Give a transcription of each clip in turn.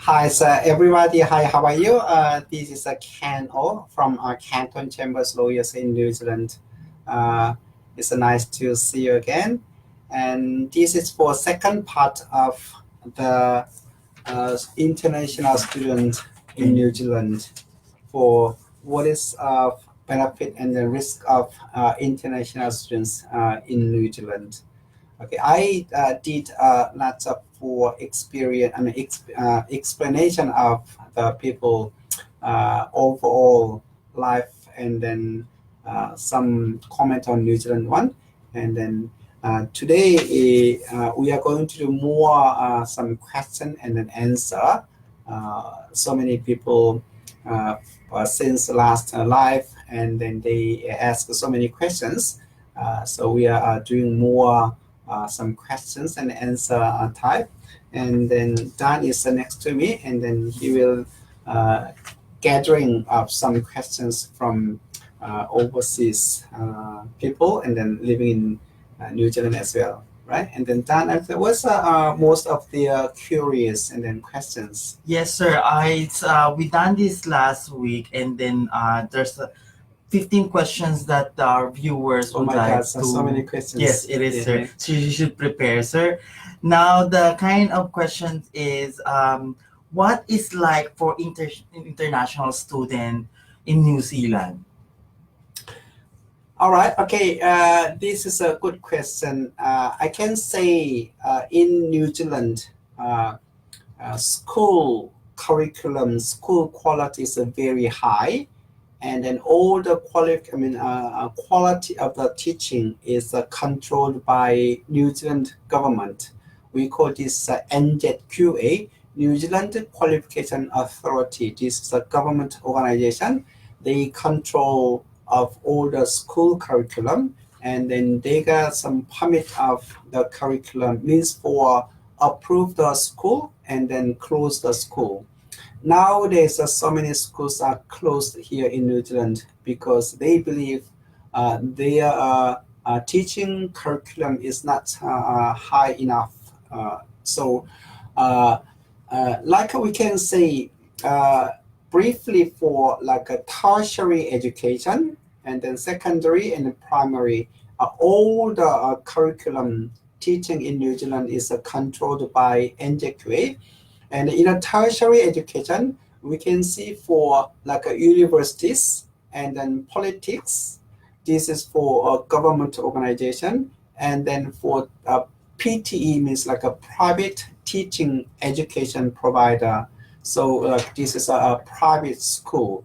Hi, sir, everybody. Hi, how are you? This is Ken O from Canton Chambers Lawyers in New Zealand. Uh, it's nice to see you again. And this is for second part of the international student in New Zealand for what is benefit and the risk of international students in New Zealand. Okay, I did lots of for experience, explanation of the people overall life, and then some comment on New Zealand one, and then today we are going to do more some question and then answer. So many people since last live, and then they ask so many questions. So we are doing more some questions and answer type. And then Dan is next to me, and then he will gathering up some questions from overseas people, and then living in New Zealand as well, right? And then Dan, what's most of the curious and then questions? Yes, sir. We done this last week, and then there's 15 questions that our viewers Oh would my like God, so many to. questions. Yes, it is, Yeah. sir. So you should prepare, sir. Now the kind of questions is what is like for international student in New Zealand? All right. Okay. This is a good question. I can say in New Zealand, school curriculum, school quality is very high, and then all the quality of the teaching is controlled by New Zealand government. We call this NZQA, New Zealand Qualification Authority. This is a government organization. They control of all the school curriculum, and then they got some permit of the curriculum means for approve the school and then close the school. Nowadays, so many schools are closed here in New Zealand because they believe their teaching curriculum is not high enough. So, uh, like we can say uh, briefly for like a tertiary education, and then secondary and primary, all the curriculum teaching in New Zealand is controlled by NJQA. And in a tertiary education, we can see for like universities and then politics. This is for a government organization, and then for PTE means like a private teaching education provider. So this is a private school.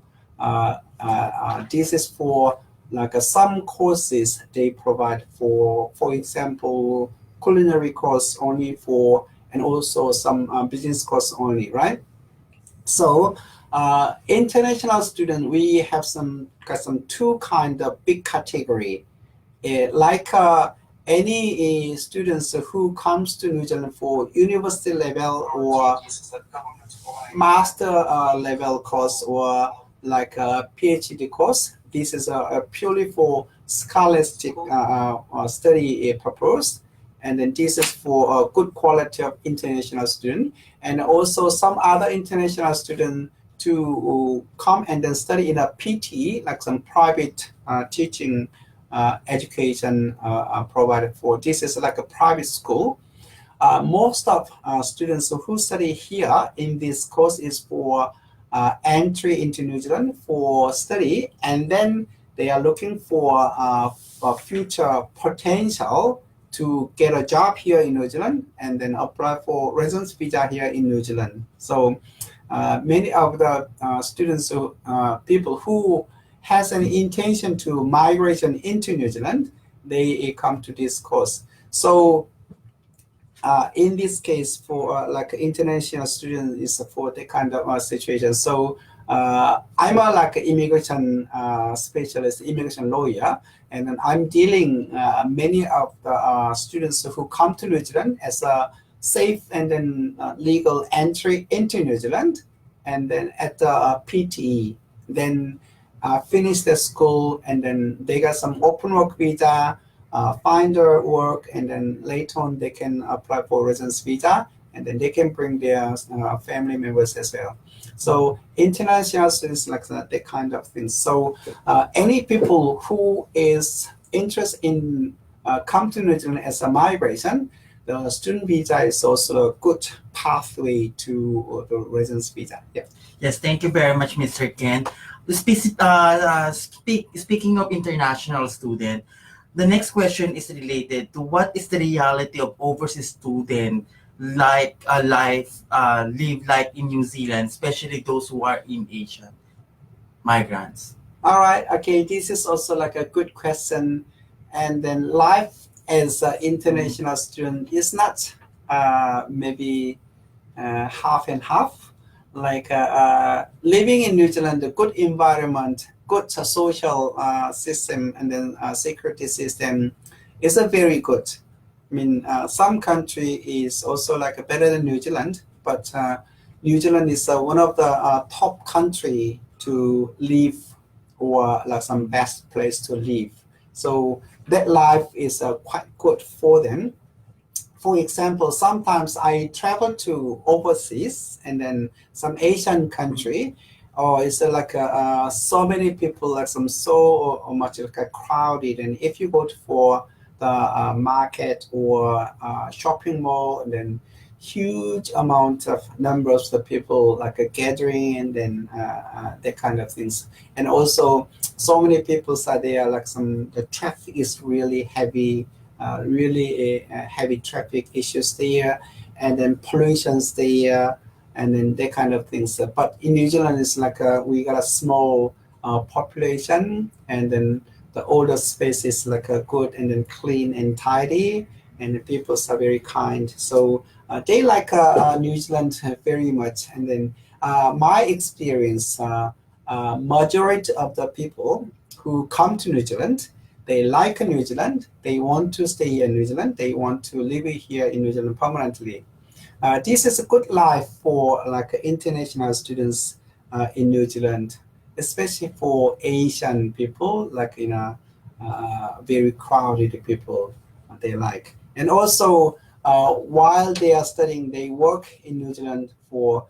This is for like some courses they provide for example, culinary course only for, and also some business course only, right? So international student, we have got some two kind of big category. Like any students who comes to New Zealand for university level or master level course, or like a PhD course. This is a purely for scholastic study purpose. And then this is for a good quality of international student, and also some other international student to come and then study in a PT, like some private teaching education provided for. This is like a private school. Most of students who study here in this course is for entry into New Zealand for study, and then they are looking for future potential to get a job here in New Zealand, and then apply for residence visa here in New Zealand. So many of the students, people who has an intention to migration into New Zealand, they come to this course. So in this case, for like international student is for the kind of situation. So I'm a like immigration specialist, immigration lawyer, and then I'm dealing many of the students who come to New Zealand as a safe and then legal entry into New Zealand, and then at the PTE, then finish the school, and then they got some open work visa, find their work, and then later on they can apply for residence visa, and then they can bring their family members as well. So international students like that kind of thing. So any people who is interested in come to New Zealand as a migration, the student visa is also a good pathway to the residence visa. Yeah. Yes, thank you very much, Mr. Ken. Speaking of international student, the next question is related to what is the reality of overseas student like live like in New Zealand, especially those who are in Asia, migrants. All right. Okay. This is also like a good question. And then life as an international student is not maybe half and half. Like living in New Zealand, a good environment, good social system, and then security system is a very good. I mean, some country is also like better than New Zealand, but New Zealand is one of the top country to live, or like some best place to live. So that life is quite good for them. For example, sometimes I travel to overseas and then some Asian country, or it's like so many people, like some so much like crowded. And if you go for the market or shopping mall, and then huge amount of numbers of people like a gathering, and then that kind of things. And also so many people are there, like the traffic is really heavy, really heavy traffic issues there, and then pollution's there, and then that kind of things. But in New Zealand, it's like we got a small population, and then the older space is like a good and then clean and tidy, and the people are very kind. So they like New Zealand very much. And then my experience, majority of the people who come to New Zealand, they like New Zealand, they want to stay here in New Zealand, they want to live here in New Zealand permanently. This is a good life for like international students in New Zealand, especially for Asian people, like in a very crowded people they like. And also while they are studying, they work in New Zealand for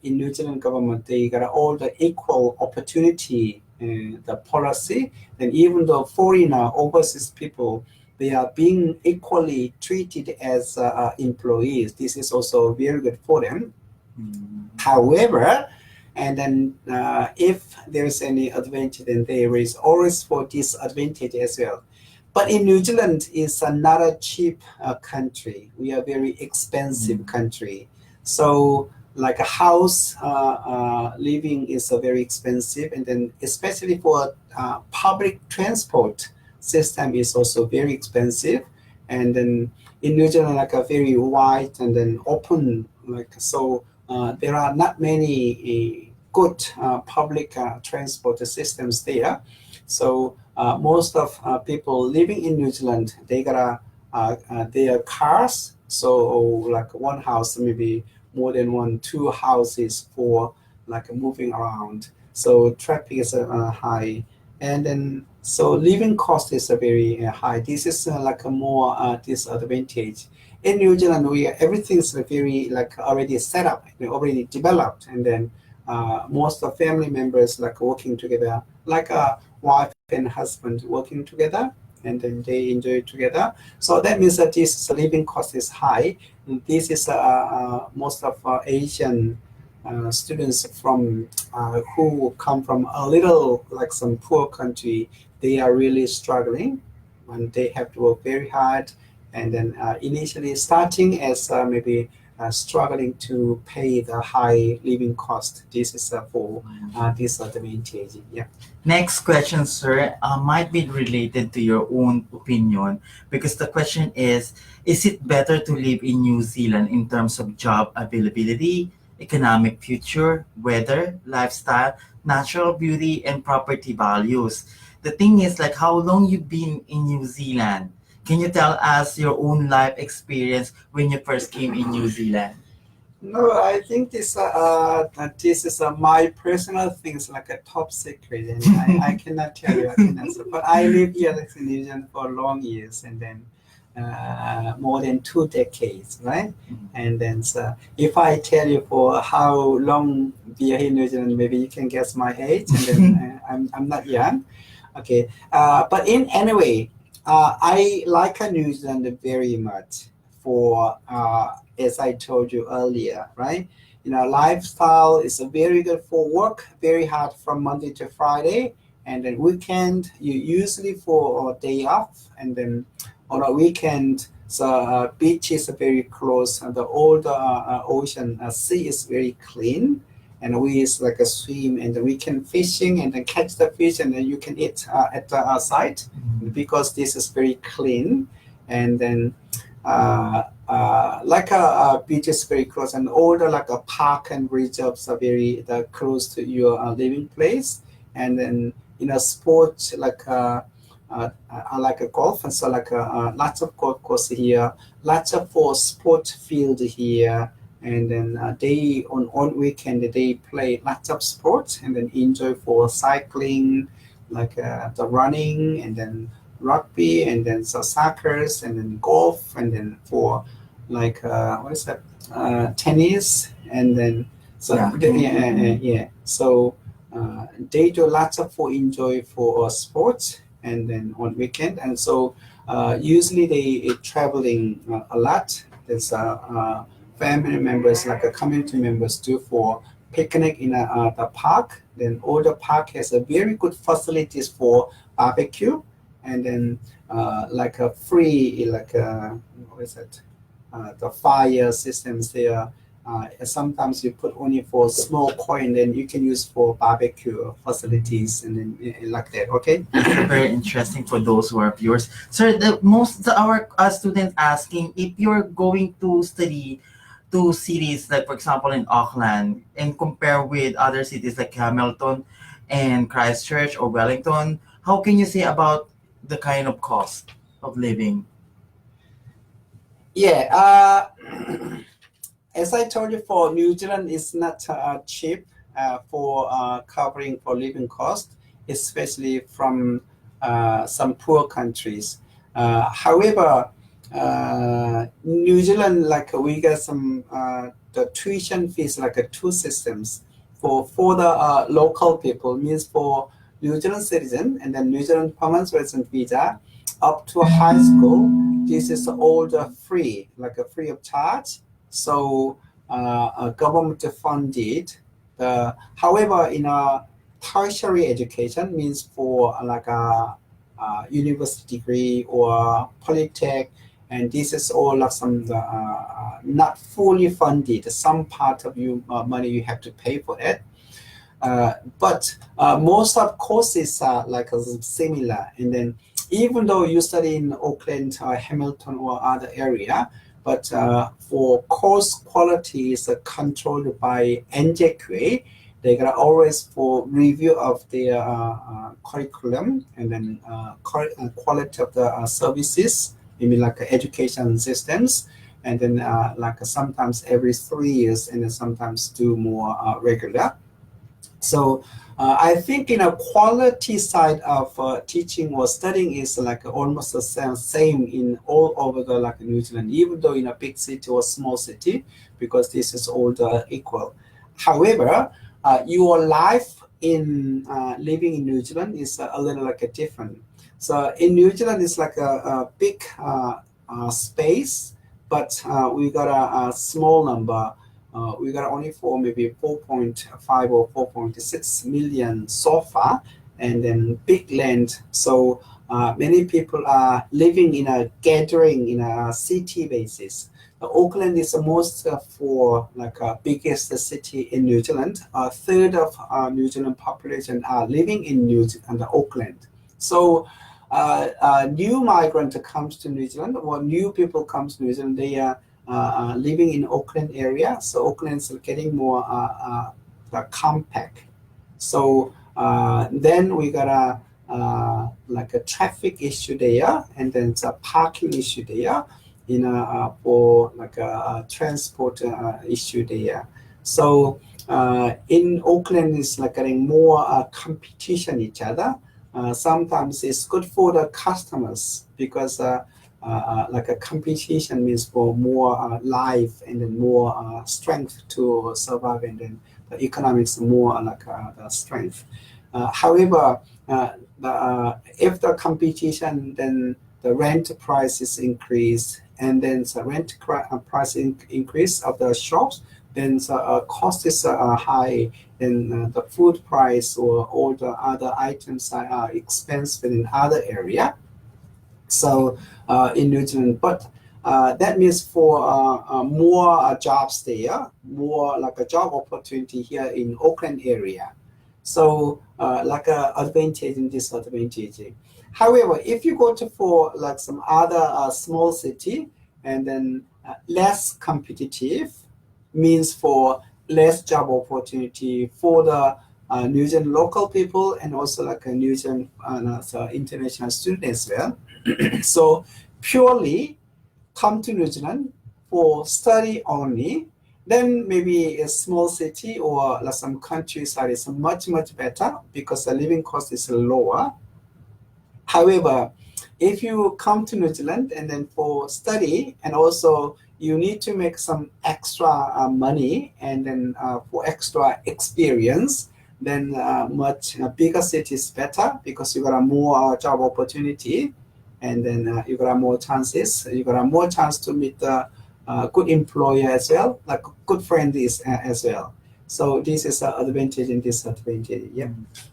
in New Zealand government, they got all the equal opportunity, the policy, and even the foreigner overseas people, they are being equally treated as employees. This is also very good for them. However, and then if there is any advantage, then there is always for disadvantage as well. But in New Zealand is another cheap country. We are very expensive country. So like a house living is very expensive, and then especially for public transport system is also very expensive. And then in New Zealand, like a very wide and then open, like so there are not many good public transport systems there. So most of people living in New Zealand, they got their cars. So like one house, maybe more than two houses for like moving around. So traffic is high, and then so living cost is very high. This is like a more disadvantage. In New Zealand, everything is very like already set up, already developed, and then most of family members like working together, like a wife and husband working together, and then they enjoy it together. So that means that this living cost is high. This is most of Asian students from who come from a little like some poor country. They are really struggling, and they have to work very hard. And then initially starting as maybe struggling to pay the high living cost. This is for disadvantage. Yeah. Next question, sir, might be related to your own opinion, because the question is it better to live in New Zealand in terms of job availability, economic future, weather, lifestyle, natural beauty, and property values? The thing is, like, how long you've been in New Zealand? Can you tell us your own life experience when you first came in New Zealand? No, I think this is my personal things, like a top secret, and I cannot tell you. I can answer. But I live here like in New Zealand for long years, and then more than 2 decades, right? And then so if I tell you for how long we are in New Zealand, maybe you can guess my age, and then I'm not young. Okay, but in anyway, I like New Zealand very much for, as I told you earlier, right? Lifestyle is very good for work, very hard from Monday to Friday, and then weekend you usually for a day off, and then on a weekend, so beach is very close, and the old ocean sea is very clean, and we is like a swim, and then we can fishing and then catch the fish, and then you can eat at the site because this is very clean, and then like a beach is very close, and all the like a park and reserves are very close to your living place, and then sports like a golf, and so like lots of golf course here, lots of for sport field here, and then they on weekend they play lots of sports, and then enjoy for cycling, like the running, and then rugby, and then so soccer, and then golf, and then for like what is that, tennis, and then so yeah. So they do lots of for enjoy for sports, and then on weekend, and so usually they traveling a lot. There's family members, like community members, do for picnic in the park. Then all the park has a very good facilities for barbecue, and then like a free, like what is it, the fire systems there. Sometimes you put only for small coin, then you can use for barbecue facilities, and then like that. Okay. Very interesting for those who are viewers. Sir, our students asking if you're going to study to cities like, for example, in Auckland, and compare with other cities like Hamilton and Christchurch or Wellington, how can you say about the kind of cost of living? Yeah. As I told you, for New Zealand, it's not cheap for covering for living cost, especially from some poor countries. However, New Zealand, like we got some the tuition fees, like two systems for the local people, means for New Zealand citizen, and then New Zealand permanent resident visa up to high school. This is all the free, like a free of charge. So government funded. However, in a tertiary education, means for like a university degree or polytech, and this is all like some not fully funded. Some part of you money you have to pay for it. But most of courses are like similar, and then even though you study in Auckland or Hamilton or other area, but for course quality is controlled by NJQA. They got always for review of their curriculum, and then quality of the services, maybe like education systems, and then like sometimes every 3 years, and then sometimes do more regular. So I think quality side of teaching or studying is like almost the same in all over the like New Zealand, even though in a big city or small city, because this is all equal. However, your life in living in New Zealand is a little like different. So in New Zealand, it's like a big space, but we got a small number. We got only for maybe 4.5 or 4.6 million so far, and then big land. So many people are living in a gathering in a city basis. Auckland is the most for like biggest city in New Zealand. A third of New Zealand population are living in Auckland. So new migrant comes to New Zealand, or new people comes to New Zealand, they are living in Auckland area. So Auckland is getting more compact. So then we got like a traffic issue there, and then it's a parking issue there, for like a transport issue there. So in Auckland is like getting more competition each other. Sometimes it's good for the customers because like a competition means for more life and then more strength to survive, and then the economics more like the strength. However, if the competition, then the rent prices increase, and then the price increase of the shops, then the cost is high, then the food price or all the other items are expensive in other area. So in New Zealand, but that means for more jobs there, more like a job opportunity here in Auckland area. So like a advantage and disadvantage. However, if you go to for like some other small city, and then less competitive means for less job opportunity for the New Zealand local people, and also like a New Zealand so international students as well. So purely come to New Zealand for study only, then maybe a small city or like some countryside is much better because the living cost is lower. However, if you come to New Zealand and then for study, and also you need to make some extra money, and then for extra experience, then much bigger city is better because you got a more job opportunity, and then you got more chances. You got more chance to meet the good employer as well, like good friend is as well. So this is an advantage and disadvantage. Yeah.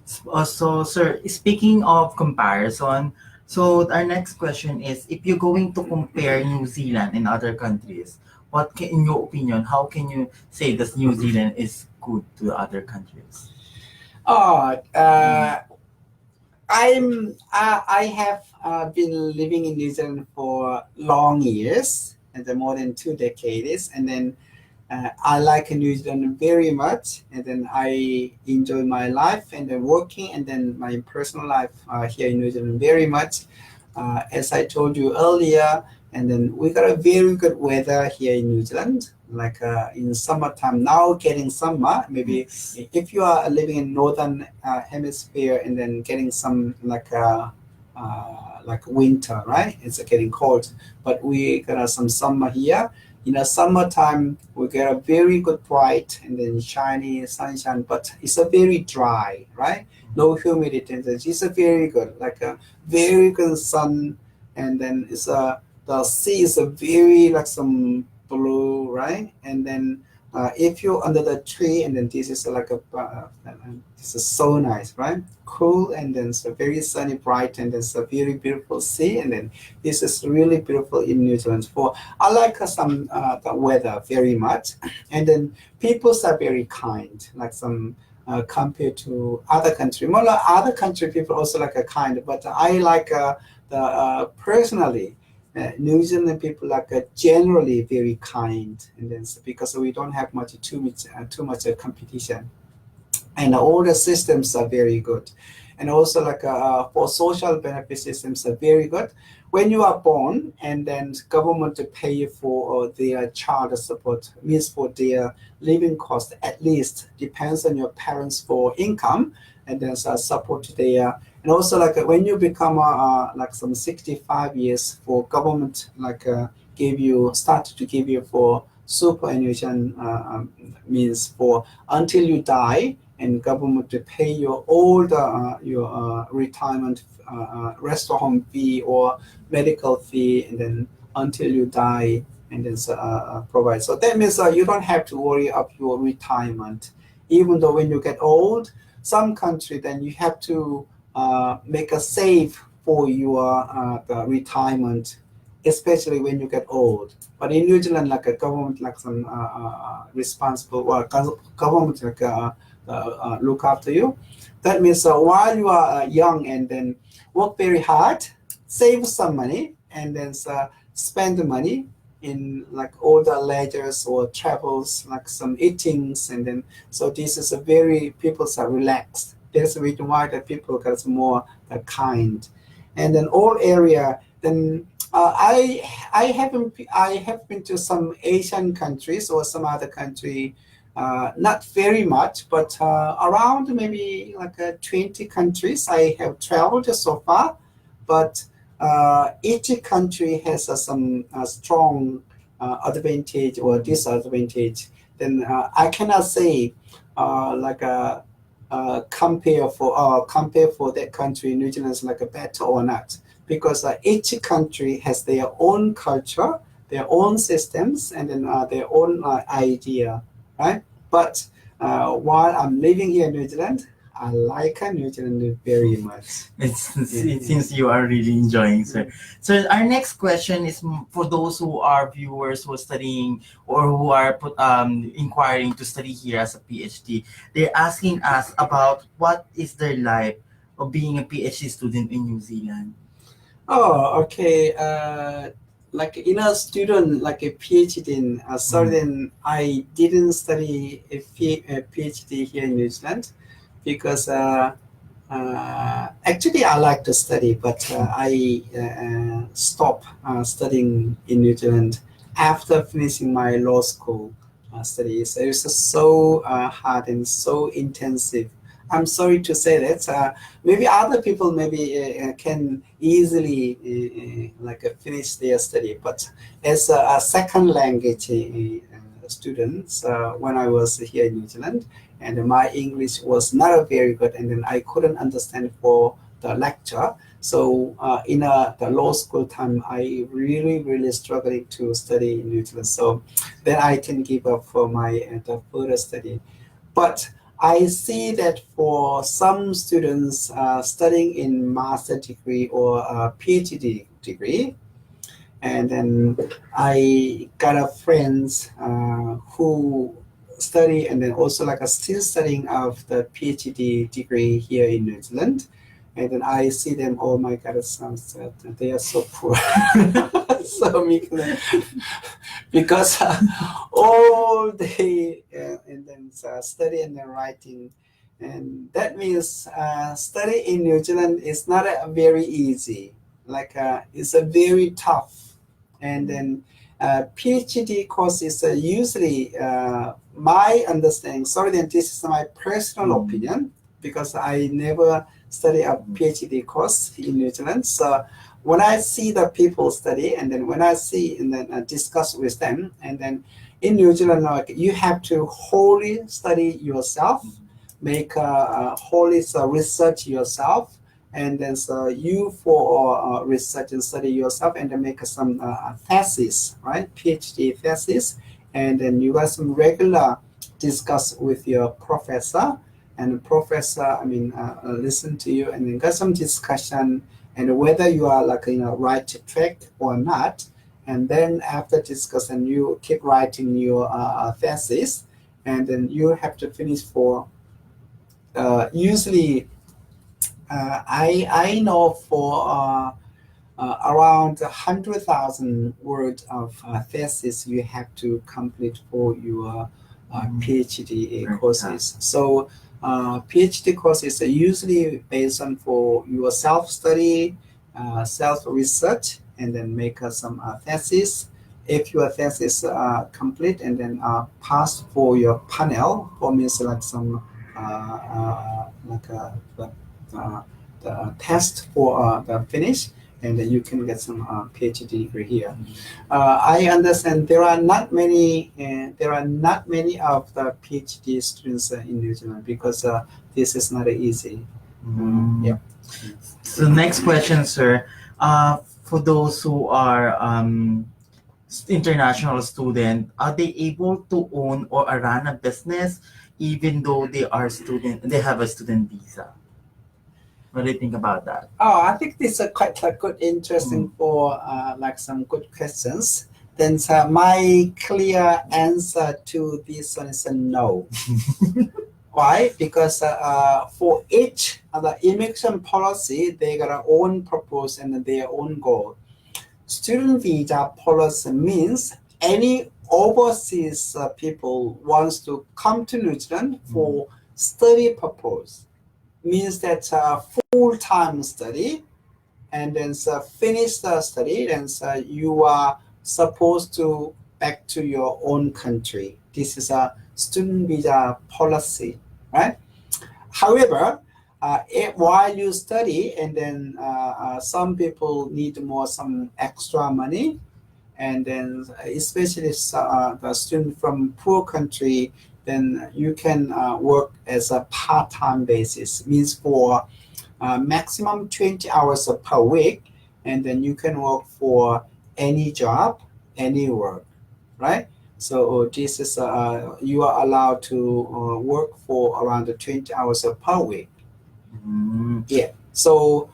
So, sir, speaking of comparison, so our next question is, if you're going to compare New Zealand and other countries, in your opinion, how can you say that New Zealand is good to other countries? I have been living in New Zealand for long years, and more than 2 decades, and then I like New Zealand very much, and then I enjoy my life and then working, and then my personal life here in New Zealand very much. As I told you earlier, and then we got a very good weather here in New Zealand. Like in summertime now, getting summer. Maybe if you are living in northern hemisphere, and then getting some like winter, right? It's getting cold, but we got some summer here. In the summertime, we get a very good bright and then shiny sunshine, but it's a very dry, right? No humidity, and it's a very good, like a very good sun, and then it's the sea is a very like some blue, right? And then if you're under the tree, and then this is like a this is so nice, right? Cool, and then it's a very sunny, bright, and there's a very beautiful sea, and then this is really beautiful in New Zealand. For I like some the weather very much, and then people are very kind, like some compared to other country. More like other country people also like a kind, but I like the personally. New Zealand people like generally very kind, and then because we don't have too much competition, and all the systems are very good, and also like for social benefit systems are very good. When you are born, and then government to pay you for their child support, means for their living cost, at least depends on your parents for income, and then support their. And also like when you become like some 65 years, for government like start to give you for superannuation, means for until you die, and government to pay you all the your retirement rest home fee or medical fee, and then until you die, and then provide. So that means you don't have to worry of your retirement, even though when you get old, some country then you have to make a save for your the retirement, especially when you get old. But in New Zealand, like a government, like some responsible or government like look after you. That means while you are young, and then work very hard, save some money, and then spend the money in like all the leisures or travels, like some eatings, and then so this is a very people are relaxed. That's the reason why the people get more kind, and then all area. Then I have been to some Asian countries or some other country, not very much, but around maybe like 20 countries I have traveled so far. But each country has some strong advantage or disadvantage. Then I cannot say like a compare for that country, New Zealand is like a better or not, because each country has their own culture, their own systems, and then their own idea, right? But while I'm living here in New Zealand, I like New Zealand very much. It seems you are really enjoying, sir. So our next question is for those who are viewers who are studying or who are inquiring to study here as a PhD. They're asking us about what is their life of being a PhD student in New Zealand. Oh, okay. Like a student, like a PhD in sorry, then I didn't study a PhD here in New Zealand because actually I like to study, but I stopped studying in New Zealand after finishing my law school studies. It was just so hard and so intensive. I'm sorry to say that. Maybe other people maybe can easily finish their study, but as a second language student, when I was here in New Zealand, and my English was not very good, and then I couldn't understand for the lecture. So in the law school time, I really struggling to study in New Zealand. So then I can give up for my the further study. But I see that for some students studying in master degree or PhD degree, and then I got a friends who study and then also like still studying of the PhD degree here in New Zealand. And then I see them, oh my God, it sounds they are so poor. So meek, because all day and then study and then writing. And that means study in New Zealand is not very easy. Like it's a very tough. And then PhD course is usually my understanding. Sorry, then this is my personal opinion because I never study a PhD course in New Zealand. So when I see the people study, and then when I see and then discuss with them, and then in New Zealand, like you have to wholly study yourself, make wholly research yourself, and then so you for research and study yourself, and then make some thesis, right? PhD thesis, and then you got some regular discuss with your professor, and professor, I mean, listen to you, and then got some discussion, and whether you are like right track or not, and then after discussion, you keep writing your thesis, and then you have to finish for usually I know for around 100,000 words of thesis you have to complete for your PhD courses. So PhD courses are usually based on for your self-study, self-research, and then make some thesis. If your thesis complete and then pass for your panel, for means like some the test for the finish, and then you can get some PhD degree here. I understand there are not many of the PhD students in New Zealand because this is not easy. Yeah. So next question, sir. For those who are international student, are they able to own or run a business even though they have a student visa? What do you think about that? Oh, I think this is quite good, interesting for like some good questions. Then my clear answer to this one is a no. Why? Because for each the immigration policy, they got their own purpose and their own goal. Student visa policy means any overseas people wants to come to New Zealand for study purpose. Means that full-time study, and then finish the study, then you are supposed to back to your own country. This is a student visa policy, right? However, while you study, and then some people need some extra money, and then especially the student from poor country, then you can work as a part-time basis, means for maximum 20 hours per week, and then you can work for any job, any work, right? So this is you are allowed to work for around 20 hours per week. Mm. Yeah. So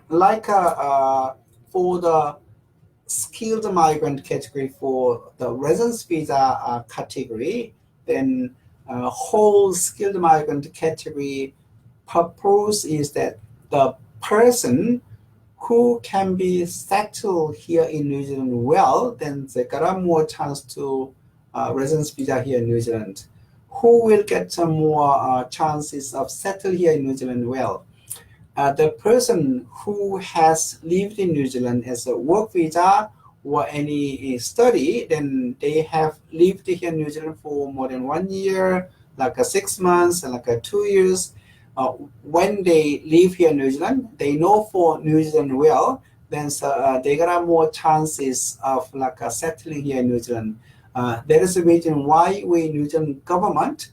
like for the skilled migrant category, for the residence visa category, then whole skilled migrant category purpose is that the person who can be settled here in New Zealand well, then they got a more chance to residence visa here in New Zealand. Who will get some more chances of settle here in New Zealand well? The person who has lived in New Zealand as a work visa or any study, then they have lived here in New Zealand for more than 1 year, like 6 months, and like 2 years. When they live here in New Zealand, they know for New Zealand well, then they got more chances of like settling here in New Zealand. That is the reason why we New Zealand government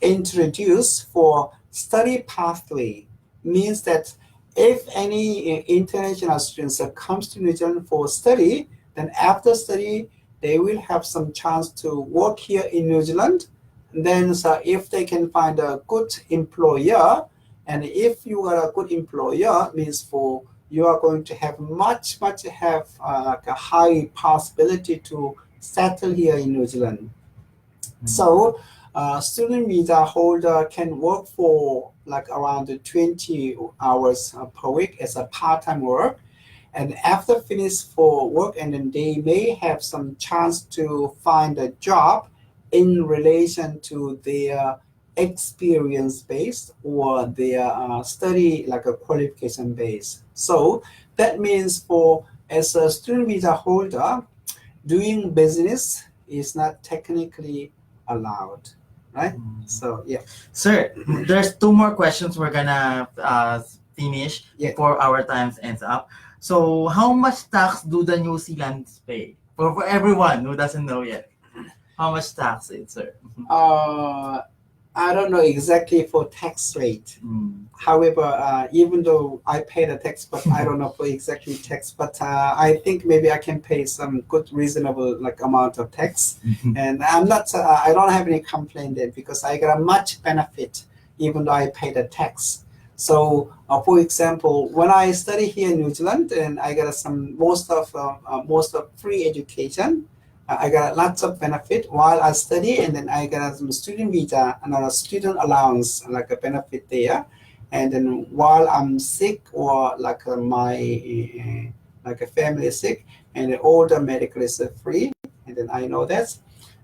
introduce for study pathway, means that if any international students comes to New Zealand for study, then after study they will have some chance to work here in New Zealand. Then if they can find a good employer, and if you are a good employer, means for you are going to have much have like a high possibility to settle here in New Zealand. So student visa holder can work for like around 20 hours per week as a part-time work, and after finish for work, and then they may have some chance to find a job in relation to their experience based or their study like a qualification based. So that means for as a student visa holder, doing business is not technically allowed, right? So yeah. Sir, there's 2 more questions we're gonna finish Yeah. before our time ends up. So, how much tax do the New Zealanders pay? For everyone who doesn't know yet, how much tax is, sir? I don't know exactly for tax rate. However, even though I pay the tax, but I don't know for exactly tax. But I think maybe I can pay some good, reasonable like amount of tax, and I'm not. I don't have any complaint there because I got a much benefit even though I pay the tax. So, for example, when I study here in New Zealand, and I got some most of free education. I got lots of benefit while I study, and then I got some student visa and a student allowance, like a benefit there. And then while I'm sick or like my like a family is sick, and all the medical is free, and then I know that.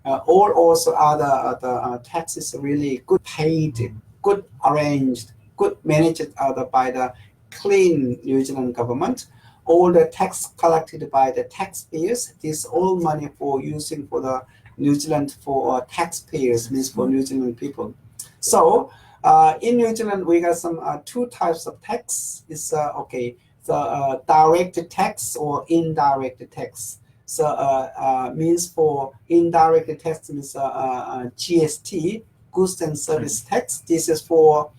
All also other taxes are really good paid, good arranged, good managed by the clean New Zealand government. All the tax collected by the taxpayers, this all money for using for the New Zealand for taxpayers, means for New Zealand people. So in New Zealand, we got some 2 types of tax. It's okay, the direct tax or indirect tax. So means for indirect tax means GST, goods and service tax. This is for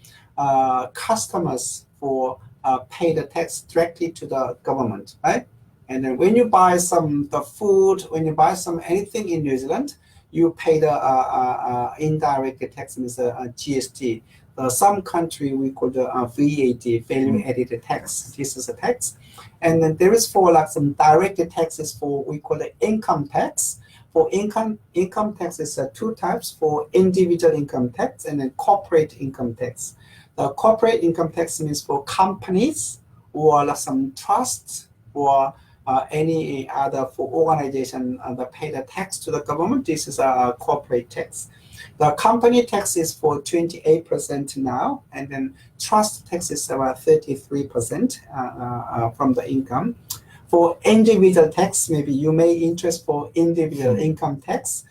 customers for pay the tax directly to the government, right? And then when you buy the food, when you buy anything in New Zealand, you pay the indirect tax, means GST. Some country we call the VAT, value added tax. This is a tax. And then there is for like some direct taxes for we call the income tax. For income tax is 2 types, for individual income tax and then corporate income tax. The corporate income tax means for companies or some trusts or any other for organization that pay the tax to the government. This is a corporate tax. The company tax is for 28% now, and then trust tax is about 33% from the income. For individual tax, maybe you may interest for individual income tax.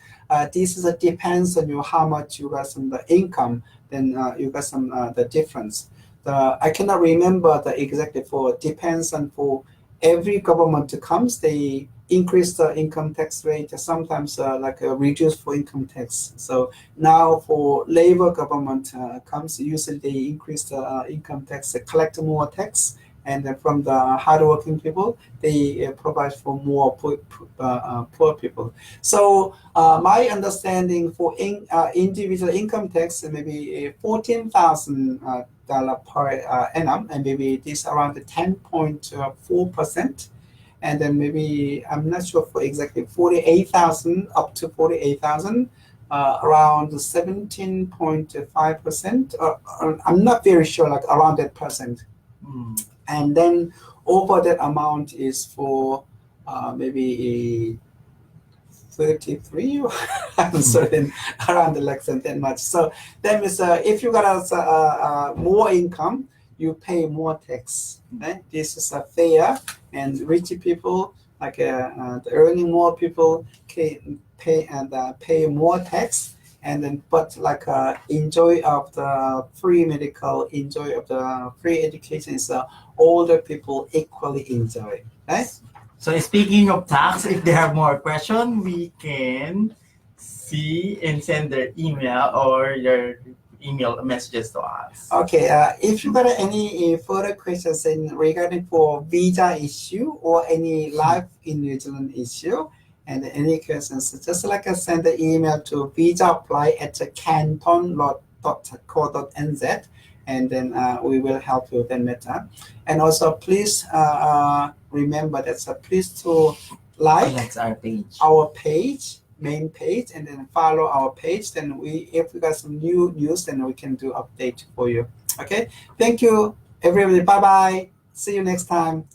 this is depends on you how much you got some the income, then you got some the difference. I cannot remember the exactly for depends on for every government comes they increase the income tax rate sometimes like reduce for income tax. So now for labor government comes usually they increase the income tax, collect more tax, and then from the hardworking people they provide for more poor people. So my understanding for individual income tax maybe 14,000 dollar per annum, and maybe this around 10.4%, and then maybe I'm not sure for exactly 48,000 up to 48,000. Around 17.5%. I'm not very sure, like around that percent. Mm. And then over that amount is for maybe 33. I'm certain around less than that much. So that means if you got more income, you pay more tax. Right? This is fair, and rich people like the earning more people can pay and pay more tax, and then but like enjoy of the free medical, enjoy of the free education is older people equally enjoy. Right? So speaking of tax, if they have more question, we can see and send their email or their email messages to us. Okay, if you got any further questions in regarding for visa issue or any life in New Zealand issue, and any questions, just like send the email to visa apply@canton.co.nz, and then we will help you with that matter. And also, please remember that please to like That's our page. our page, main page, and then follow our page. Then if we got some new news, then we can do update for you. Okay, thank you everybody. Bye bye, see you next time.